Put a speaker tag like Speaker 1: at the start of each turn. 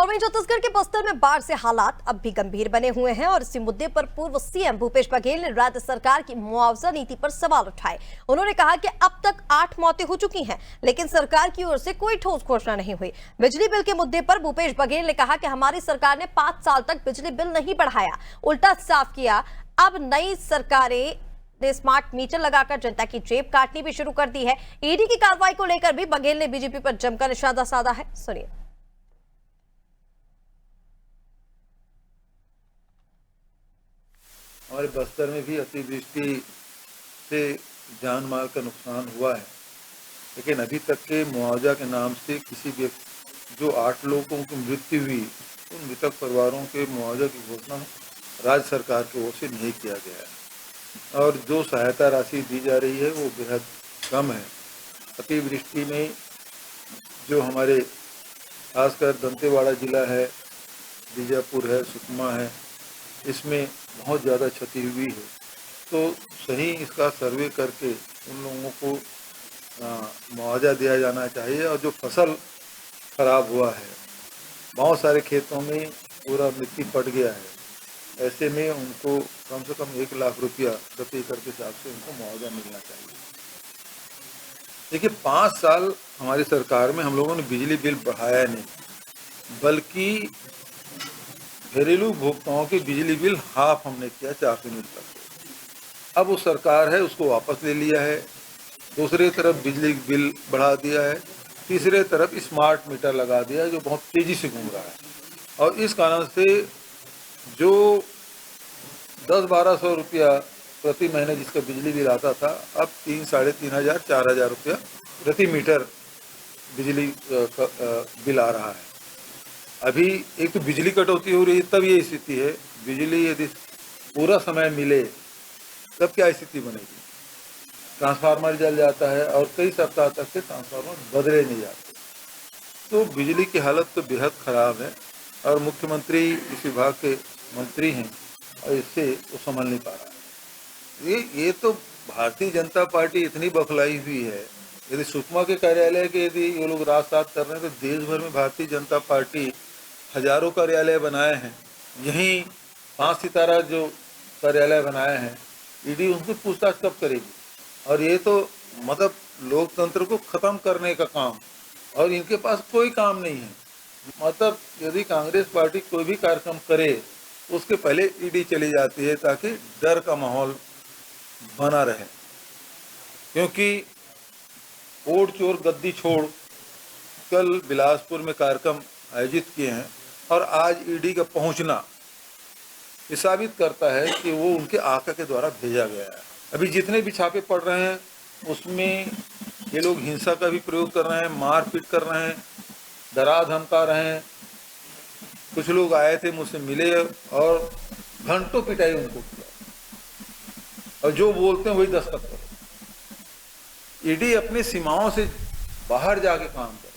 Speaker 1: और वहीं छत्तीसगढ़ के बस्तर में बाढ़ से हालात अब भी गंभीर बने हुए हैं और इसी मुद्दे पर पूर्व सीएम भूपेश बघेल ने राज्य सरकार की मुआवजा नीति पर सवाल उठाए। उन्होंने कहा कि अब तक 8 मौतें हो चुकी हैं, लेकिन सरकार की ओर से कोई ठोस घोषणा नहीं हुई। बिजली बिल के मुद्दे पर भूपेश बघेल ने कहा कि हमारी सरकार ने 5 साल तक बिजली बिल नहीं बढ़ाया, उल्टा साफ किया। अब नई सरकारें ने स्मार्ट मीटर लगाकर जनता की जेब काटनी भी शुरू कर दी है। ईडी की कार्रवाई को लेकर भी बघेल ने बीजेपी पर जमकर निशाना साधा है। सुनिए।
Speaker 2: हमारे बस्तर में भी अतिवृष्टि से जान माल का नुकसान हुआ है, लेकिन अभी तक के मुआवजा के नाम से किसी व्यक्ति जो 8 लोगों की मृत्यु हुई उन मृतक परिवारों के मुआवजा की घोषणा राज्य सरकार की ओर से नहीं किया गया है और जो सहायता राशि दी जा रही है वो बेहद कम है। अतिवृष्टि में जो हमारे खासकर दंतेवाड़ा जिला है, बीजापुर है, सुकमा है, इसमें बहुत ज़्यादा क्षति हुई है। तो सही इसका सर्वे करके उन लोगों को मुआवजा दिया जाना चाहिए। और जो फसल खराब हुआ है, बहुत सारे खेतों में पूरा मिट्टी पट गया है, ऐसे में उनको कम से कम 1 लाख रुपया प्रति एकड़ के हिसाब से उनको मुआवजा मिलना चाहिए। देखिए, 5 साल हमारी सरकार में हम लोगों ने बिजली बिल बढ़ाया नहीं, बल्कि घरेलू उपभोक्ताओं के बिजली बिल हाफ हमने किया 400 यूनिट तक। अब वो सरकार है उसको वापस ले लिया है, दूसरी तरफ बिजली बिल बढ़ा दिया है, तीसरे तरफ स्मार्ट मीटर लगा दिया है जो बहुत तेज़ी से घूम रहा है। और इस कारण से जो 10-1200 रुपया प्रति महीने जिसका बिजली बिल आता था, अब 3, 3,500, 4,000 रुपया प्रति मीटर बिजली बिल आ रहा है। अभी एक तो बिजली कटौती हो रही है, तब ये स्थिति है। बिजली यदि पूरा समय मिले तब क्या स्थिति बनेगी? ट्रांसफार्मर जल जाता है और कई सप्ताह तक से ट्रांसफार्मर बदले नहीं जाते। तो बिजली की हालत तो बेहद ख़राब है और मुख्यमंत्री इस विभाग के मंत्री हैं और इससे वो संभल नहीं पा रहा है। ये तो भारतीय जनता पार्टी इतनी बखलाई हुई है। यदि सुकमा के कार्यालय के यदि ये लोग रात रात कर रहे हैं, तो देश भर में भारतीय जनता पार्टी हजारों कार्यालय बनाए हैं। यहीं 5 सितारा जो कार्यालय बनाए हैं, ईडी उनकी पूछताछ कब करेगी? और ये तो मतलब लोकतंत्र को ख़त्म करने का काम, और इनके पास कोई काम नहीं है। मतलब यदि कांग्रेस पार्टी कोई भी कार्यक्रम करे उसके पहले ईडी चली जाती है ताकि डर का माहौल बना रहे। क्योंकि ओट चोर गद्दी छोड़ कल बिलासपुर में कार्यक्रम आयोजित किए हैं और आज ईडी का पहुंचना ये साबित करता है कि वो उनके आका के द्वारा भेजा गया है। अभी जितने भी छापे पड़ रहे हैं उसमें ये लोग हिंसा का भी प्रयोग कर रहे हैं, मारपीट कर रहे हैं, डरा धमका रहे हैं। कुछ लोग आए थे, मुझसे मिले और घंटों पिटाई उनको किया और जो बोलते हैं वही दस्तखत करो। ईडी अपनी सीमाओं से बाहर जाके काम कर